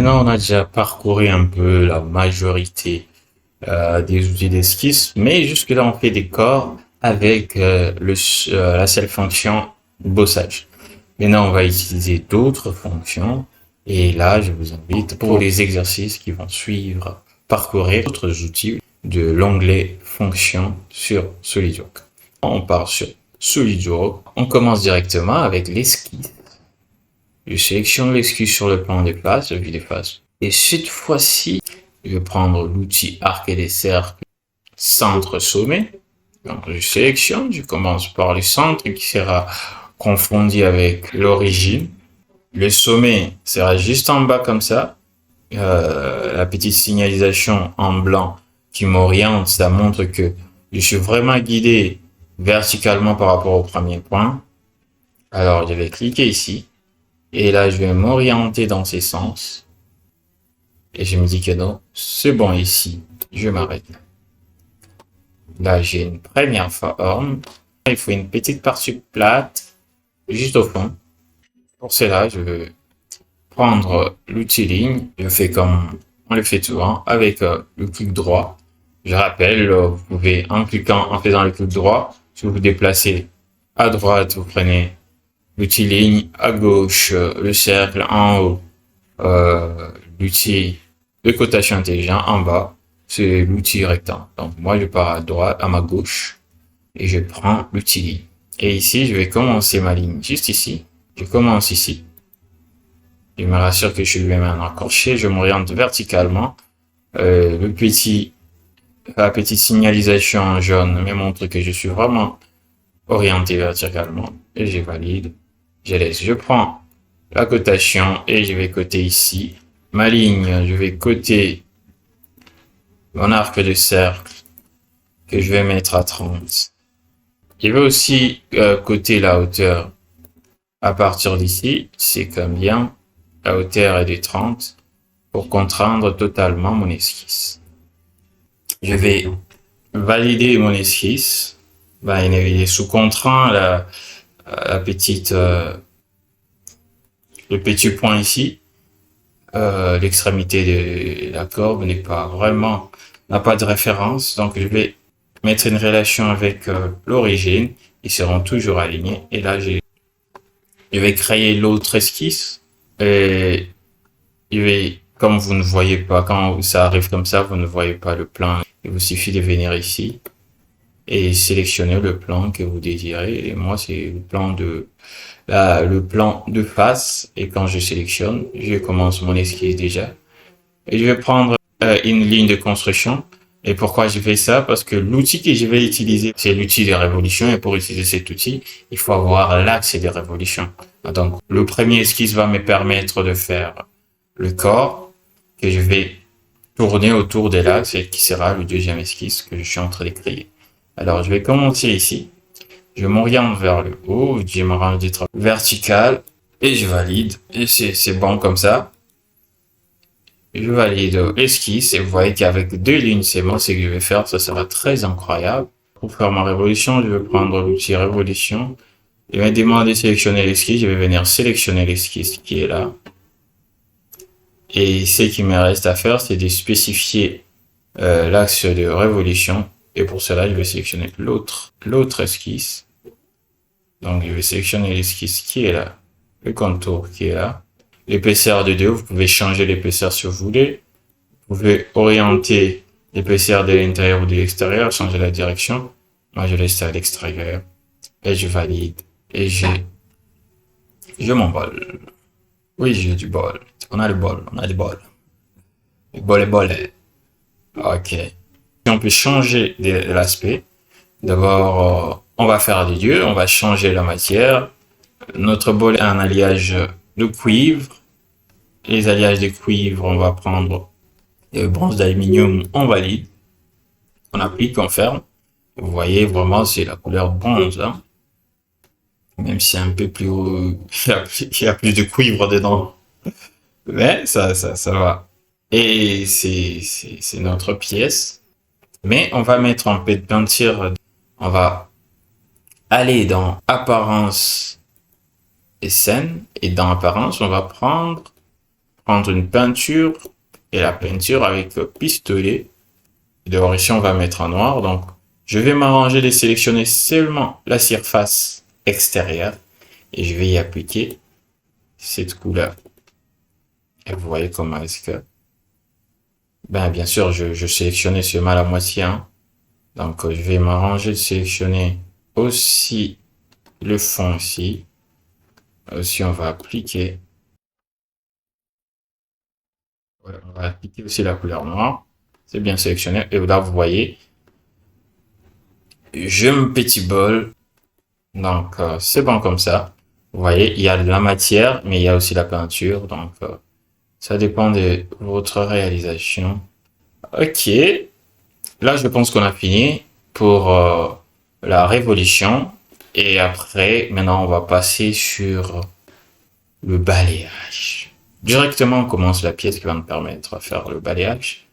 Maintenant, on a déjà parcouru un peu la majorité des outils d'esquisse, mais jusque-là, on fait des corps avec la seule fonction bossage. Maintenant, on va utiliser d'autres fonctions. Et là, je vous invite pour les exercices qui vont suivre, parcourir d'autres outils de l'onglet fonctions sur SolidWorks. On part sur SolidWorks. On commence directement avec l'esquisse. Je sélectionne l'esquisse sur le plan des faces, vue des faces. Et cette fois-ci, je vais prendre l'outil arc et les cercles, centre sommet. Donc, je sélectionne, je commence par le centre qui sera confondu avec l'origine. Le sommet sera juste en bas comme ça. La petite signalisation en blanc qui m'oriente, ça montre que je suis vraiment guidé verticalement par rapport au premier point. Alors, je vais cliquer ici. Et là, je vais m'orienter dans ces sens. Et je me dis que non, c'est bon ici. Je m'arrête. Là, j'ai une première forme. Il faut une petite partie plate, juste au fond. Pour cela, je vais prendre l'outil ligne. Je fais comme on le fait souvent avec le clic droit. Je rappelle, vous pouvez, en faisant le clic droit, si vous vous déplacez à droite, vous prenez l'outil ligne, à gauche, le cercle, en haut, l'outil de cotation intelligent, en bas, c'est l'outil rectangle. Donc, moi, je pars à droite, à ma gauche, et je prends l'outil ligne. Et ici, je vais commencer ma ligne juste ici. Je commence ici. Je me rassure que je suis bien maintenant accroché. Je m'oriente verticalement. La petite signalisation en jaune me montre que je suis vraiment orienté verticalement. Et je valide. Je laisse. Je prends la cotation et je vais coter ici. Ma ligne, je vais coter mon arc de cercle que je vais mettre à 30. Je vais aussi coter la hauteur à partir d'ici. C'est comme bien. La hauteur est de 30 pour contraindre totalement mon esquisse. Je vais valider mon esquisse. Ben, il est sous contraint la petite le petit point ici, l'extrémité de la courbe n'a pas de référence, donc je vais mettre une relation avec l'origine, ils seront toujours alignés, et là je vais créer l'autre esquisse, et comme vous ne voyez pas, quand ça arrive comme ça, vous ne voyez pas le plan, il vous suffit de venir ici, et sélectionner le plan que vous désirez, et moi c'est le plan de face, et quand je sélectionne, je commence mon esquisse déjà. Et je vais prendre une ligne de construction. Et pourquoi je fais ça? Parce que l'outil que je vais utiliser, c'est l'outil de révolution. Et pour utiliser cet outil, il faut avoir l'axe de révolution. Donc, le premier esquisse va me permettre de faire le corps que je vais tourner autour de l'axe et qui sera le deuxième esquisse que je suis en train de créer. Alors, je vais commencer ici. Je m'oriente vers le haut, je me rends d'être vertical et je valide. Et c'est bon comme ça. Je valide l'esquisse et vous voyez qu'avec deux lignes, c'est bon, ce que je vais faire, ça sera très incroyable. Pour faire ma révolution, je vais prendre l'outil révolution. Il va me demander de sélectionner l'esquisse, je vais venir sélectionner l'esquisse qui est là. Et ce qui me reste à faire, c'est de spécifier l'axe de révolution. Et pour cela, je vais sélectionner l'autre esquisse. Donc, je vais sélectionner l'esquisse qui est là, le contour qui est là. L'épaisseur de 2, vous pouvez changer l'épaisseur si vous voulez. Vous pouvez orienter l'épaisseur de l'intérieur ou de l'extérieur, changer la direction. Moi, je laisse à l'extérieur. Et je valide. Et je m'envole. Oui, j'ai du bol. On a le bol. Le bol est bolé. Ok. On peut changer l'aspect. D'abord, on va faire des lieux, on va changer la matière. Notre bol a un alliage de cuivre. Les alliages de cuivre, on va prendre bronze d'aluminium, on valide. On applique, on ferme. Vous voyez, vraiment, c'est la couleur bronze. Hein. Même si c'est un peu plus haut, il y a plus de cuivre dedans. Mais ça va. Et c'est notre pièce. Mais on va mettre un peu de peinture. On va aller dans apparence et scène. Et dans apparence, on va prendre prendre une peinture et la peinture avec le pistolet. Dehors ici, on va mettre en noir. Donc, je vais m'arranger de sélectionner seulement la surface extérieure et je vais y appliquer cette couleur. Et vous voyez comment est-ce que... Ben, bien sûr, je sélectionnais seulement la moitié, hein. Donc, je vais m'arranger de sélectionner aussi le fond ici. Aussi, on va appliquer. Ouais, on va appliquer aussi la couleur noire. C'est bien sélectionné. Et là, vous voyez, j'ai un petit bol. Donc, c'est bon comme ça. Vous voyez, il y a de la matière, mais il y a aussi la peinture. Donc, ça dépend de votre réalisation. Ok. Là, je pense qu'on a fini pour la révolution. Et après, maintenant, on va passer sur le balayage. Directement, on commence la pièce qui va nous permettre de faire le balayage.